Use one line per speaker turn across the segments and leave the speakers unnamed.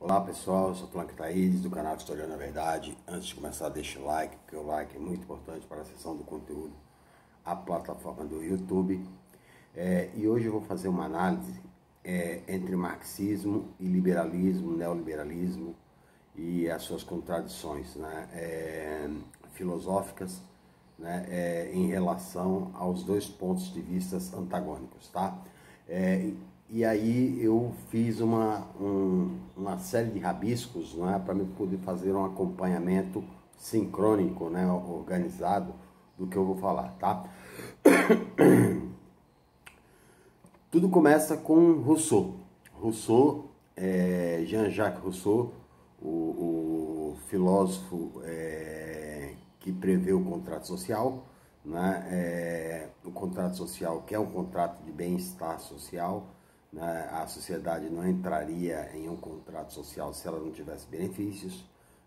Olá pessoal, eu sou Clã Thaís do canal Historiando a Verdade. Antes de começar, deixa o like, porque o like é muito importante para a acessão do conteúdo à plataforma do YouTube. E hoje eu vou fazer uma análise entre marxismo e liberalismo, neoliberalismo e as suas contradições, né, filosóficas, né, em relação aos dois pontos de vista antagônicos, tá? E aí eu fiz uma série de rabiscos, né, para poder fazer um acompanhamento sincrônico, né, organizado do que eu vou falar, tá? Tudo começa com Rousseau. Jean-Jacques Rousseau, o filósofo que prevê o contrato social, né? O contrato social, que é um contrato de bem-estar social, né? A sociedade não entraria em um contrato social se ela não tivesse benefícios,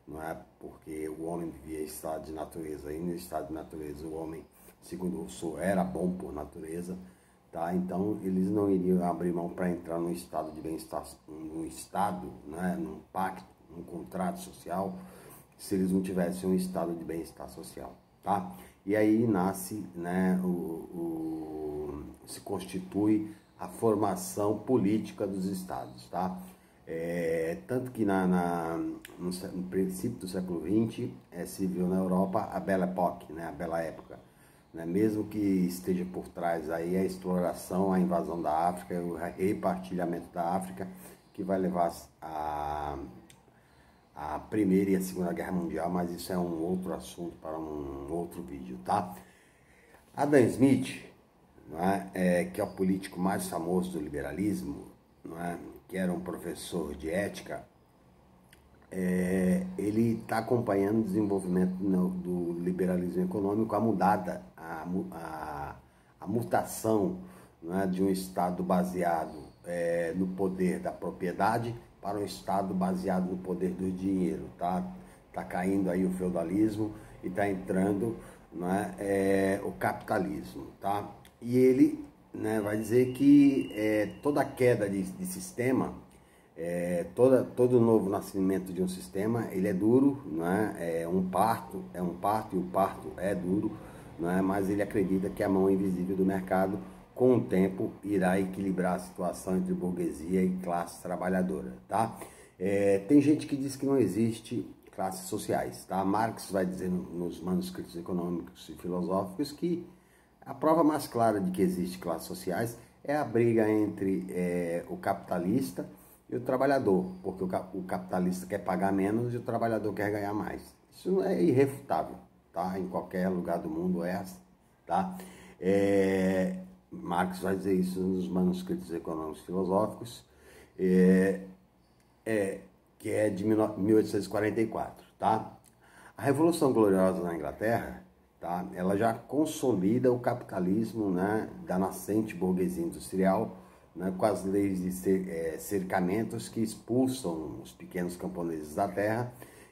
não é? Porque o homem vivia em estado de natureza, e no estado de natureza o homem, segundo Rousseau, era bom por natureza. Tá? Então, eles não iriam abrir mão para entrar num estado de bem-estar, né, num pacto, num contrato social, se eles não tivessem um estado de bem-estar social. Tá? E aí nasce, né, se constitui a formação política dos estados. Tá? Tanto que no princípio do século XX se viu na Europa a Belle Époque, né, a Bela Época. Né? Mesmo que esteja por trás aí a exploração, a invasão da África, o repartilhamento da África, que vai levar a Primeira e a Segunda Guerra Mundial, mas isso é um outro assunto para um outro vídeo, tá? Adam Smith, não é? Que é o político mais famoso do liberalismo, não é? Que era um professor de ética, ele está acompanhando o desenvolvimento do liberalismo econômico, a mutação, né, de um Estado baseado no poder da propriedade para um Estado baseado no poder do dinheiro. Tá caindo aí o feudalismo e está entrando, né, o capitalismo. Tá? E ele, né, vai dizer que toda queda de sistema, todo novo nascimento de um sistema, ele é duro, é um parto e o parto é duro, mas ele acredita que a mão invisível do mercado, com o tempo, irá equilibrar a situação entre burguesia e classe trabalhadora, tá? Tem gente que diz que não existe classes sociais, tá? Marx vai dizer nos manuscritos econômicos e filosóficos que a prova mais clara de que existe classes sociais é a briga entre o capitalista e o trabalhador, porque o capitalista quer pagar menos e o trabalhador quer ganhar mais. Isso é irrefutável, tá? Em qualquer lugar do mundo é assim, tá? Marx vai dizer isso nos manuscritos econômicos filosóficos, que é de 1844, tá? A Revolução Gloriosa na Inglaterra, tá? Ela já consolida o capitalismo, né, da nascente burguesia industrial, né, com as leis de cercamentos que expulsam os pequenos camponeses da terra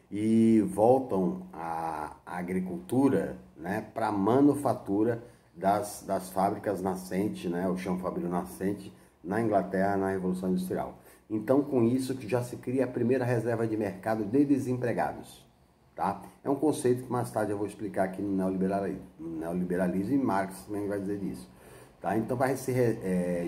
e voltam a agricultura, né, para a manufatura das fábricas nascentes, né, o chão fabril nascente na Inglaterra na Revolução Industrial. Então, com isso que já se cria a primeira reserva de mercado de desempregados. Tá? É um conceito que mais tarde eu vou explicar aqui no neoliberalismo, e Marx também vai dizer isso. Tá? Então vai se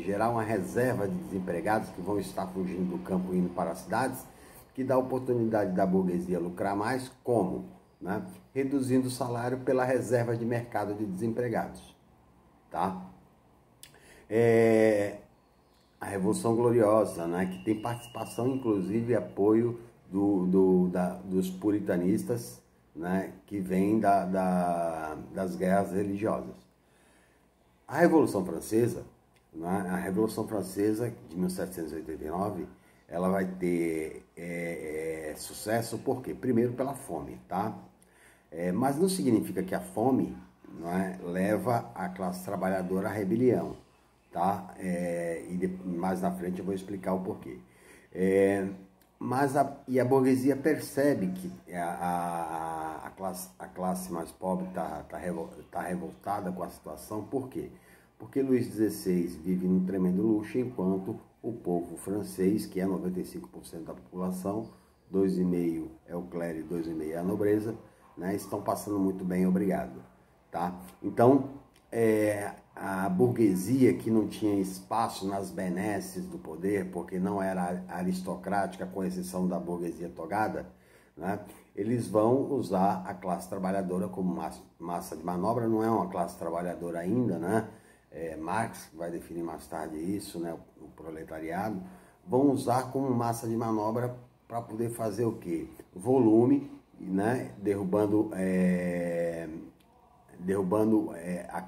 gerar uma reserva de desempregados que vão estar fugindo do campo e indo para as cidades, que dá a oportunidade da burguesia lucrar mais, como? Né? Reduzindo o salário pela reserva de mercado de desempregados. Tá? A Revolução Gloriosa, né? Que tem participação, inclusive, e apoio dos puritanistas, né? Que vem das guerras religiosas. A Revolução Francesa, né? A Revolução Francesa de 1789, ela vai ter sucesso, por quê? Primeiro pela fome, tá? Mas não significa que a fome, né, leva a classe trabalhadora à rebelião, tá? E mais na frente eu vou explicar o porquê. Mas a burguesia percebe que a classe mais pobre está revoltada com a situação. Por quê? Porque porque Luís XVI vive num tremendo luxo, enquanto o povo francês, que é 95% da população, 2,5% é o clero e 2,5% é a nobreza, né, estão passando muito bem, obrigado. Tá? Então, a burguesia que não tinha espaço nas benesses do poder, porque não era aristocrática, com exceção da burguesia togada, né, eles vão usar a classe trabalhadora como massa de manobra. Não é uma classe trabalhadora ainda, né? Marx vai definir mais tarde isso, né? O proletariado, vão usar como massa de manobra para poder fazer o quê? Volume, né? Derrubando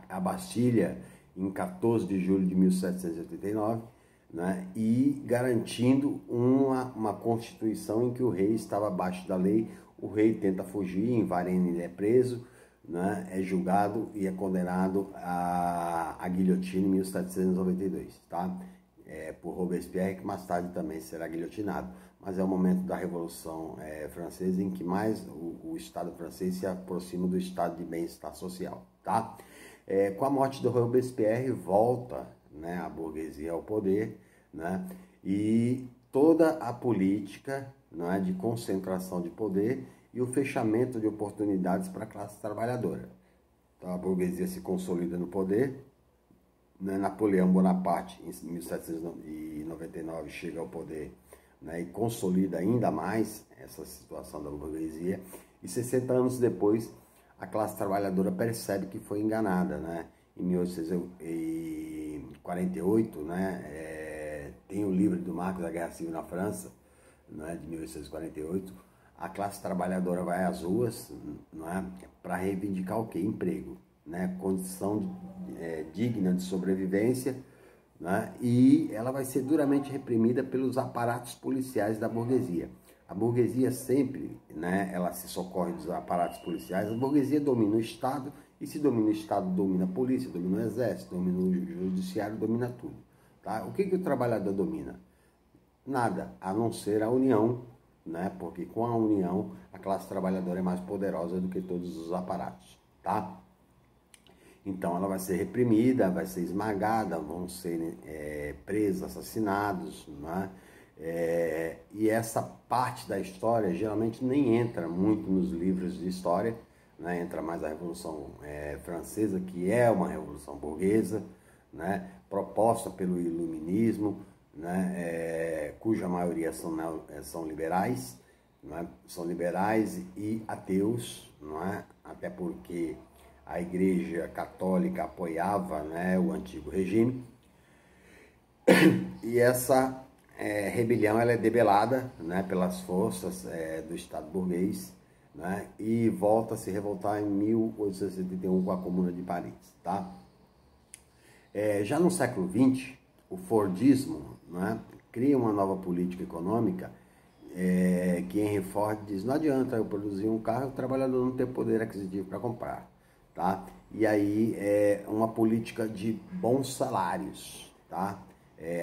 a Bastilha em 14 de julho de 1789, né? E garantindo uma constituição em que o rei estava abaixo da lei. O rei tenta fugir, em Varennes ele é preso, né? É julgado e é condenado à guilhotina em 1792, tá? Por Robespierre, que mais tarde também será guilhotinado. Mas é o momento da Revolução Francesa em que mais o Estado francês se aproxima do estado de bem-estar social, tá? Com a morte do Robespierre, volta, né, a burguesia ao poder, né? E toda a política, né, de concentração de poder e o fechamento de oportunidades para a classe trabalhadora. Então, a burguesia se consolida no poder, né? Napoleão Bonaparte, em 1799, chega ao poder, né, e consolida ainda mais essa situação da burguesia. E 60 anos depois, a classe trabalhadora percebe que foi enganada, né? Em 1848, né, tem o livro do Marx da Guerra Civil na França, né, de 1848, a classe trabalhadora vai às ruas, né, para reivindicar o quê? Emprego, né, condição digna de sobrevivência, né, e ela vai ser duramente reprimida pelos aparatos policiais da burguesia. A burguesia sempre, né, ela se socorre dos aparatos policiais. A burguesia domina o Estado, e se domina o Estado, domina a polícia, domina o exército, domina o judiciário, domina tudo. Tá? O que o trabalhador domina? Nada, a não ser a união, né? Porque com a união a classe trabalhadora é mais poderosa do que todos os aparatos. Tá? Então ela vai ser reprimida, vai ser esmagada, vão ser presos, assassinados, né? E essa parte da história geralmente nem entra muito nos livros de história, né? Entra mais a Revolução Francesa, que é uma revolução burguesa, né? Proposta pelo iluminismo, né? Cuja maioria são liberais, né? São liberais e ateus, não é? Até porque a Igreja Católica apoiava, né, o antigo regime. E essa rebelião ela é debelada, né, pelas forças do Estado burguês, né, e volta a se revoltar em 1871 com a Comuna de Paris. Tá? Já no século XX, o Fordismo, né, cria uma nova política econômica que Henry Ford diz: não adianta eu produzir um carro e o trabalhador não ter poder aquisitivo para comprar. Tá? E aí uma política de bons salários, tá?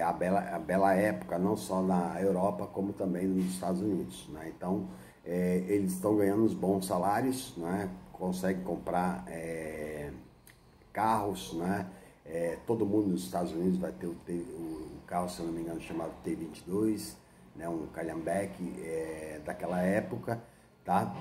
A bela época, não só na Europa, como também nos Estados Unidos, né? Então, eles estão ganhando os bons salários, né? Conseguem comprar carros, né? Todo mundo nos Estados Unidos vai ter o carro, se eu não me engano, chamado T-22, né? Um Calhambeque daquela época. Tá?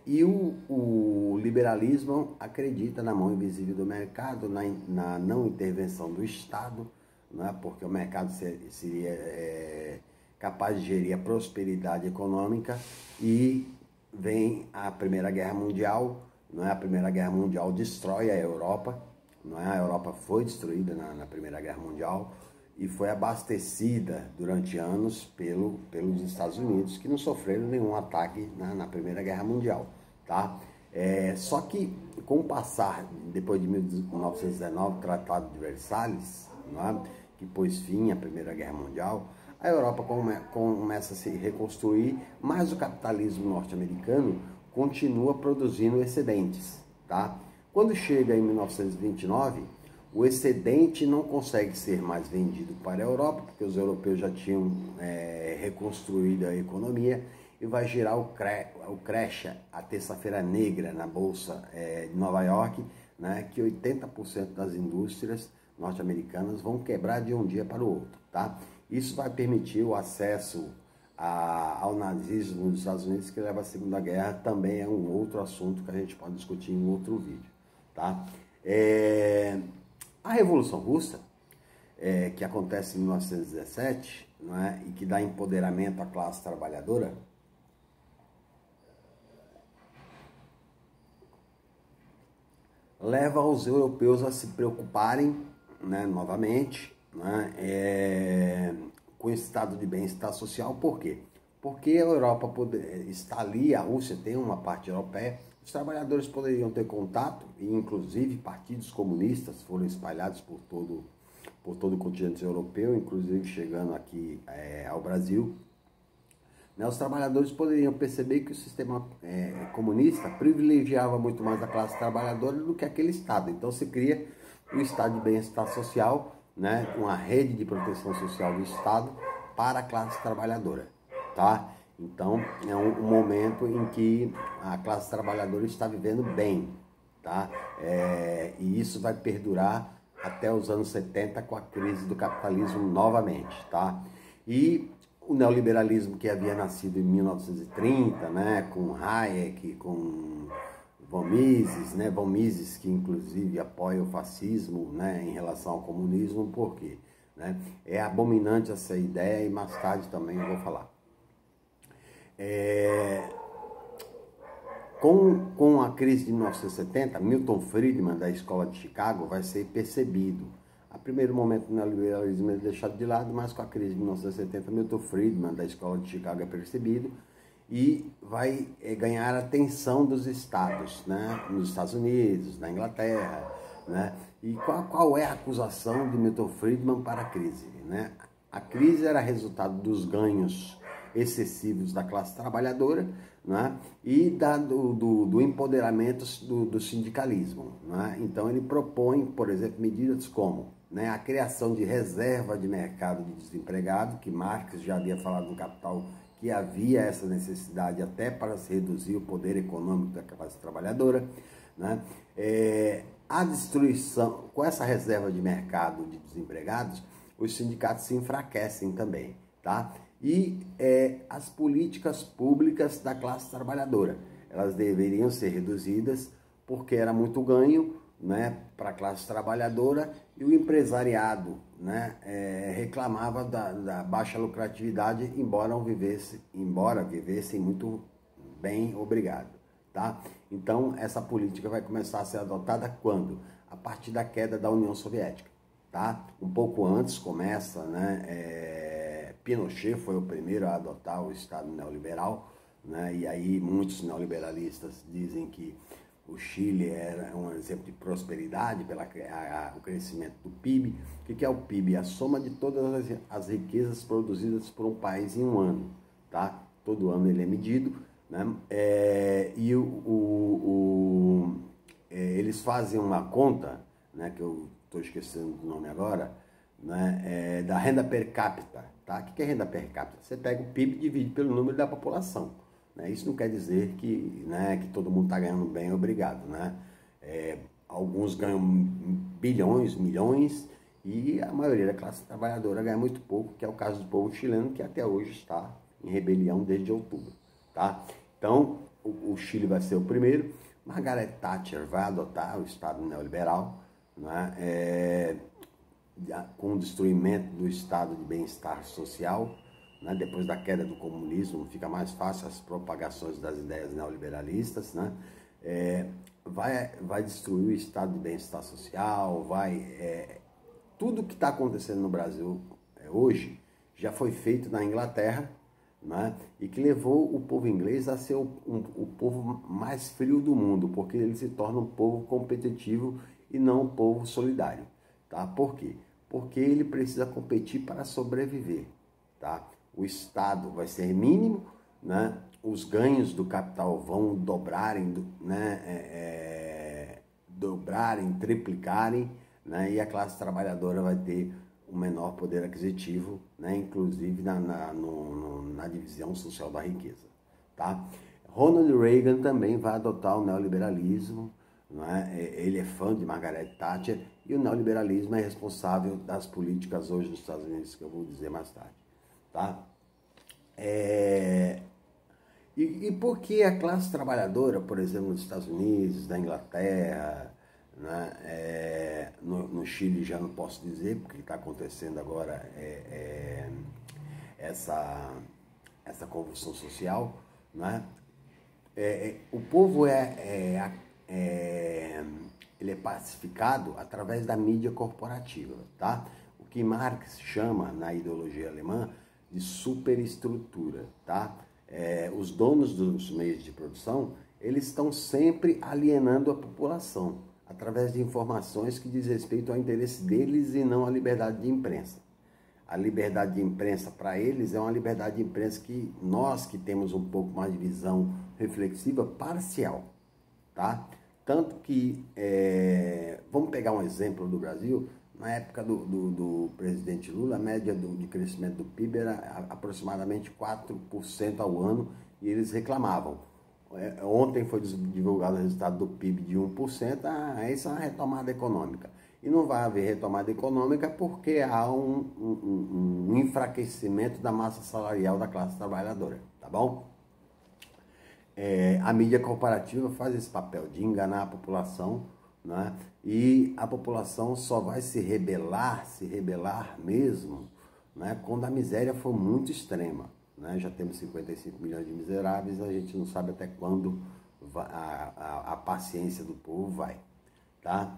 E o liberalismo acredita na mão invisível do mercado, na não intervenção do Estado, né? Porque o mercado seria capaz de gerir a prosperidade econômica. E vem a Primeira Guerra Mundial, né? A Primeira Guerra Mundial destrói a Europa, né? A Europa foi destruída na Primeira Guerra Mundial e foi abastecida durante anos pelos Estados Unidos, que não sofreram nenhum ataque na Primeira Guerra Mundial. Tá? Só que, com o passar, depois de 1919, o Tratado de Versalhes, né, que pôs fim à Primeira Guerra Mundial, a Europa começa a se reconstruir, mas o capitalismo norte-americano continua produzindo excedentes. Tá? Quando chega em 1929, o excedente não consegue ser mais vendido para a Europa, porque os europeus já tinham reconstruído a economia, e vai gerar o crash, a terça-feira negra na Bolsa de Nova York, né, que 80% das indústrias norte-americanas vão quebrar de um dia para o outro, tá? Isso vai permitir o acesso ao nazismo nos Estados Unidos, que leva à Segunda Guerra, também é um outro assunto que a gente pode discutir em outro vídeo, tá? A Revolução Russa, que acontece em 1917, não é? E que dá empoderamento à classe trabalhadora, leva os europeus a se preocuparem, né, novamente, né, com o estado de bem-estar social. Por quê? Porque a Europa está ali, a Rússia tem uma parte europeia, os trabalhadores poderiam ter contato, e inclusive partidos comunistas foram espalhados por todo o continente europeu, inclusive chegando aqui ao Brasil. Os trabalhadores poderiam perceber que o sistema comunista privilegiava muito mais a classe trabalhadora do que aquele Estado. Então se cria um Estado de bem-estar social, né, uma rede de proteção social do Estado para a classe trabalhadora, tá? Então é um momento em que a classe trabalhadora está vivendo bem, tá? E isso vai perdurar até os anos 70 com a crise do capitalismo novamente, tá? E o neoliberalismo que havia nascido em 1930, né, com Hayek, com von Mises, né, von Mises que inclusive apoia o fascismo, né, em relação ao comunismo, por quê? Né? É abominante essa ideia e mais tarde também eu vou falar. Com a crise de 1970, Milton Friedman, da Escola de Chicago, vai ser percebido. A primeiro momento o neoliberalismo é deixado de lado, mas com a crise de 1970, Milton Friedman, da Escola de Chicago, é percebido e vai ganhar a atenção dos estados, né? Nos Estados Unidos, na Inglaterra, né? E qual é a acusação de Milton Friedman para a crise, né? A crise era resultado dos ganhos excessivos da classe trabalhadora, né? E do empoderamento do sindicalismo, né? Então ele propõe, por exemplo, medidas como, né, a criação de reserva de mercado de desempregado, que Marx já havia falado no Capital que havia essa necessidade até para se reduzir o poder econômico da classe trabalhadora, né? A destruição, com essa reserva de mercado de desempregados, os sindicatos se enfraquecem também, tá? E as políticas públicas da classe trabalhadora, elas deveriam ser reduzidas porque era muito ganho, né, para a classe trabalhadora, e o empresariado, né, reclamava da baixa lucratividade, embora vivessem muito bem, obrigado, tá? Então essa política vai começar a ser adotada quando? A partir da queda da União Soviética, tá? Um pouco antes começa, né, Pinochet foi o primeiro a adotar o Estado neoliberal, né, e aí muitos neoliberalistas dizem que o Chile era um exemplo de prosperidade pelo crescimento do PIB. O que é o PIB? A soma de todas as riquezas produzidas por um país em um ano, tá? Todo ano ele é medido, né? Eles fazem uma conta, né, que eu estou esquecendo do nome agora, né, da renda per capita, tá? O que é renda per capita? Você pega o PIB e divide pelo número da população. Isso não quer dizer que, né, que todo mundo está ganhando bem, obrigado, né? Alguns ganham bilhões, milhões, e a maioria da classe trabalhadora ganha muito pouco, que é o caso do povo chileno, que até hoje está em rebelião desde outubro, tá? Então, o Chile vai ser o primeiro. Margaret Thatcher vai adotar o Estado neoliberal, né, com o destruimento do Estado de bem-estar social, né? Depois da queda do comunismo, fica mais fácil as propagações das ideias neoliberalistas, né? Vai destruir o estado de bem-estar social, tudo que está acontecendo no Brasil hoje já foi feito na Inglaterra, né? E que levou o povo inglês a ser o povo mais frio do mundo, porque ele se torna um povo competitivo e não um povo solidário, tá? Por quê? Porque ele precisa competir para sobreviver, tá? O Estado vai ser mínimo, né? Os ganhos do capital vão dobrarem, né? Dobrarem, triplicarem, né? E a classe trabalhadora vai ter um menor poder aquisitivo, né? Inclusive na divisão social da riqueza, tá? Ronald Reagan também vai adotar o neoliberalismo, né? Ele é fã de Margaret Thatcher e o neoliberalismo é responsável das políticas hoje nos Estados Unidos, que eu vou dizer mais tarde. Tá? E por que a classe trabalhadora, por exemplo, nos Estados Unidos, na Inglaterra, né, no Chile já não posso dizer, porque está acontecendo agora essa convulsão social, né? O povo ele é pacificado através da mídia corporativa, tá? O que Marx chama, na ideologia alemã, de superestrutura, tá? Os donos dos meios de produção, eles estão sempre alienando a população, através de informações que diz respeito ao interesse deles e não à liberdade de imprensa. A liberdade de imprensa para eles é uma liberdade de imprensa que nós que temos um pouco mais de visão reflexiva, parcial, tá? Tanto que, vamos pegar um exemplo do Brasil, na época do presidente Lula, a média de crescimento do PIB era aproximadamente 4% ao ano e eles reclamavam. Ontem foi divulgado o resultado do PIB de 1%, essa é uma retomada econômica. E não vai haver retomada econômica porque há um enfraquecimento da massa salarial da classe trabalhadora, tá bom? A mídia corporativa faz esse papel de enganar a população, né? E a população só vai se rebelar mesmo, né, quando a miséria for muito extrema. Né? Já temos 55 milhões de miseráveis, a gente não sabe até quando a paciência do povo vai. Tá?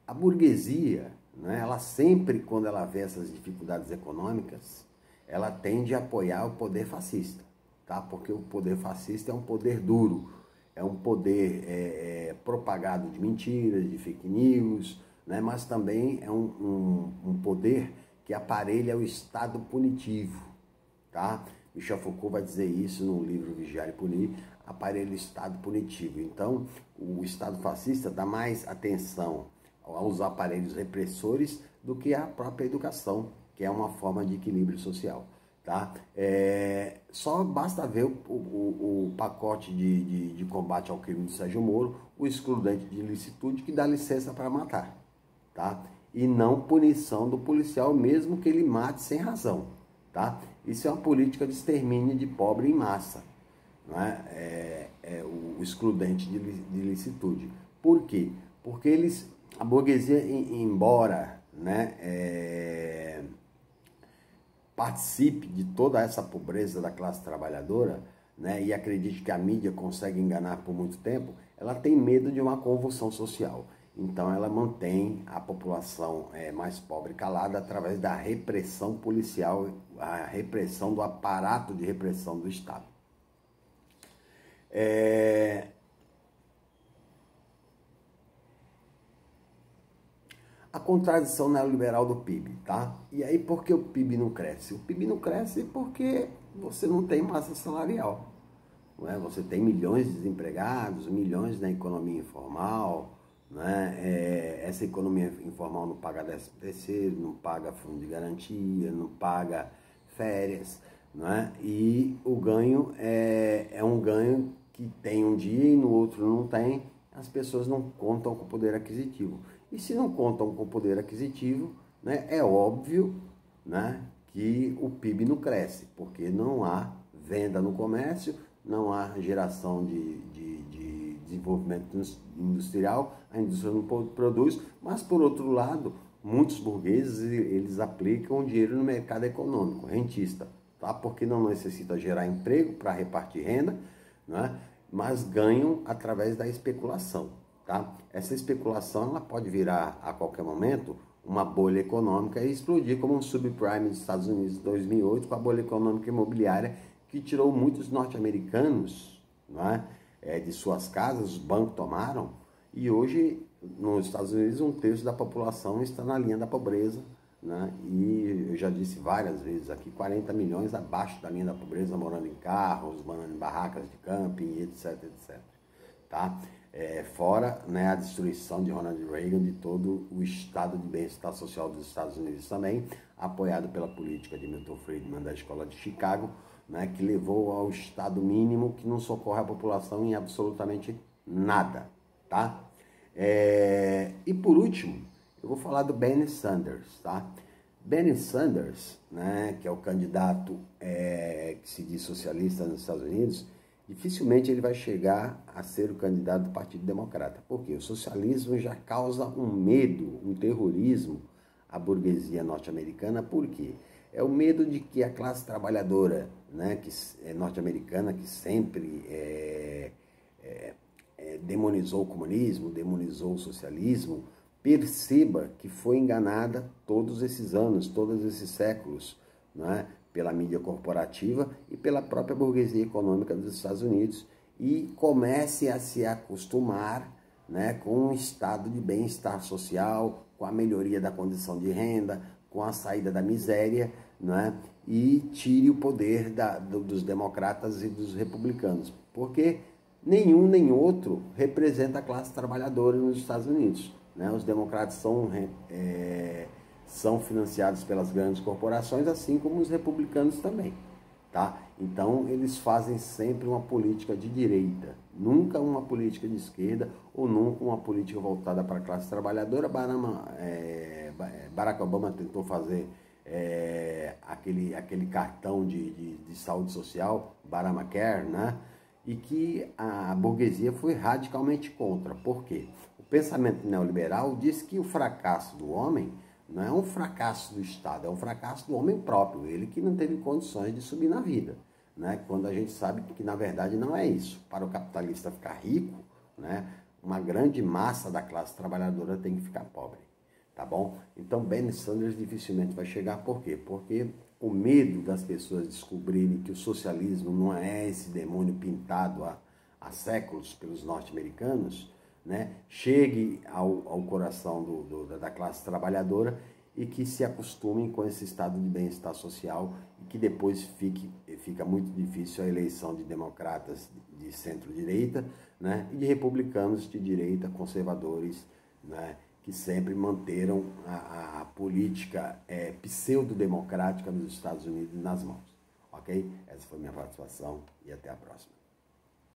A burguesia, né, ela sempre, quando ela vê essas dificuldades econômicas, ela tende a apoiar o poder fascista, tá? Porque o poder fascista é um poder duro, é um poder propagado de mentiras, de fake news, né? Mas também é um poder que aparelha o Estado punitivo, tá? Michel Foucault vai dizer isso no livro Vigiar e Punir, aparelha o Estado punitivo. Então, o Estado fascista dá mais atenção aos aparelhos repressores do que à própria educação, que é uma forma de equilíbrio social. Tá? Só basta ver o pacote de combate ao crime do Sérgio Moro, o excludente de ilicitude, que dá licença para matar. Tá? E não punição do policial, mesmo que ele mate sem razão. Tá? Isso é uma política de extermínio de pobre em massa. Não é? O excludente de ilicitude. Por quê? Porque a burguesia, embora, né, participe de toda essa pobreza da classe trabalhadora, né, e acredite que a mídia consegue enganar por muito tempo, ela tem medo de uma convulsão social. Então ela mantém a população mais pobre calada através da repressão policial, a repressão do aparato de repressão do Estado. A contradição neoliberal do PIB, tá? E aí por que o PIB não cresce? O PIB não cresce porque você não tem massa salarial. Não é? Você tem milhões de desempregados, milhões na economia informal, né? Essa economia informal não paga 13º, não paga fundo de garantia, não paga férias, né? E o ganho é um ganho que tem um dia e no outro não tem. As pessoas não contam com poder aquisitivo. E se não contam com poder aquisitivo, né, é óbvio, né, que o PIB não cresce, porque não há venda no comércio, não há geração de desenvolvimento industrial, a indústria não produz, mas por outro lado, muitos burgueses eles aplicam o dinheiro no mercado econômico, rentista, tá? Porque não necessita gerar emprego para repartir renda, né? Mas ganham através da especulação, tá? Essa especulação ela pode virar a qualquer momento uma bolha econômica e explodir como um subprime dos Estados Unidos em 2008 com a bolha econômica imobiliária que tirou muitos norte-americanos, né, de suas casas, os bancos tomaram, e hoje nos Estados Unidos 1/3 da população está na linha da pobreza, né? E eu já disse várias vezes aqui, 40 milhões abaixo da linha da pobreza, morando em carros, morando em barracas de camping, etc, etc. Tá? Fora, né, a destruição de Ronald Reagan de todo o estado de bem-estar social dos Estados Unidos também, apoiado pela política de Milton Friedman da Escola de Chicago, né, que levou ao estado mínimo que não socorre a população em absolutamente nada. Tá? E por último, eu vou falar do Bernie Sanders, tá? Bernie Sanders, né, que é o candidato que se diz socialista nos Estados Unidos, dificilmente ele vai chegar a ser o candidato do Partido Democrata. Por quê? O socialismo já causa um medo, um terrorismo à burguesia norte-americana. Por quê? É o medo de que a classe trabalhadora, né, que é norte-americana, que sempre demonizou o comunismo, demonizou o socialismo, perceba que foi enganada todos esses anos, todos esses séculos, né, pela mídia corporativa e pela própria burguesia econômica dos Estados Unidos, e comece a se acostumar, né, com um estado de bem-estar social, com a melhoria da condição de renda, com a saída da miséria, né, e tire o poder dos democratas e dos republicanos, porque nenhum nem outro representa a classe trabalhadora nos Estados Unidos, né? Os democratas são financiados pelas grandes corporações, assim como os republicanos também, tá? Então, eles fazem sempre uma política de direita, nunca uma política de esquerda ou nunca uma política voltada para a classe trabalhadora. Barack Obama tentou fazer aquele cartão de saúde social, Obamacare, né? E que a burguesia foi radicalmente contra. Por quê? O pensamento neoliberal diz que o fracasso do homem não é um fracasso do Estado, é um fracasso do homem próprio, ele que não teve condições de subir na vida, né? Quando a gente sabe que na verdade não é isso. Para o capitalista ficar rico, né, uma grande massa da classe trabalhadora tem que ficar pobre, tá bom? Então Bernie Sanders dificilmente vai chegar. Por quê? Porque o medo das pessoas descobrirem que o socialismo não é esse demônio pintado há séculos pelos norte-americanos, né, chegue ao coração da classe trabalhadora, e que se acostumem com esse estado de bem-estar social, e que depois fica muito difícil a eleição de democratas de centro-direita, né, e de republicanos de direita, conservadores, né, que sempre manteram a política pseudo-democrática nos Estados Unidos nas mãos. Ok? Essa foi minha participação e até a próxima.